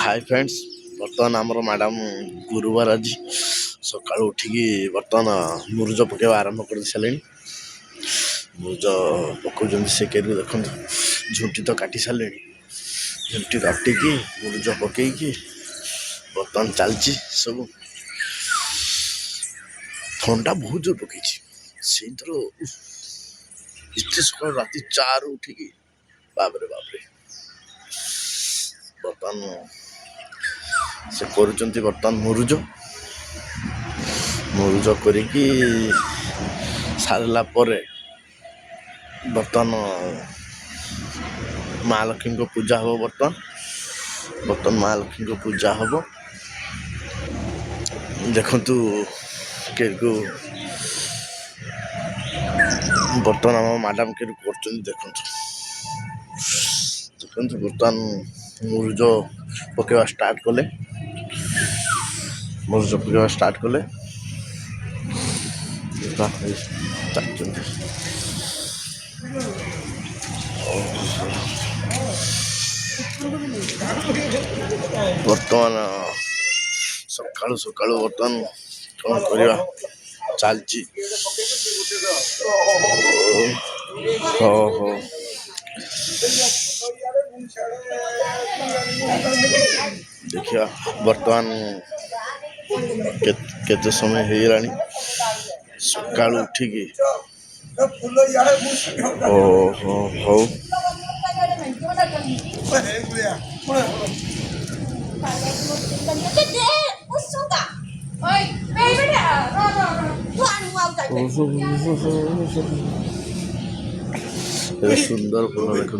hi friends बर्तमान आमर madam गुरुवार आज सका उठिकी बर्तमान मुरुज पकेवा आरंभ कर सारे मुरुज पकाउं से केरु देख झुंटी तो काटी सारे झुंटी काटिकी मुरुज पकईकी बर्तमान चलती सब ठंडा बहुत जोर पकई से सका राति 4 उठिकी बाबरे बाबरे बर्तमान से करुँच बर्तमान मुरुज मुरुज करिकी सारला परे बर्तमान महालक्ष्मी को पूजा हम बर्तमान महालक्ष्मी को पूजा हम देखु के बर्तमान आम मैडम के देखु बर्तमान मुरुज पकेवा स्टार्ट कले मुरुज पकेवा स्टार्ट कले बर्तमान सकाळु सकाळु बर्तमान कौन करवा चलची देखिया बर्तमान केते समय हो सकाळु उठिकी ओहो हो सुंदर फूल देखो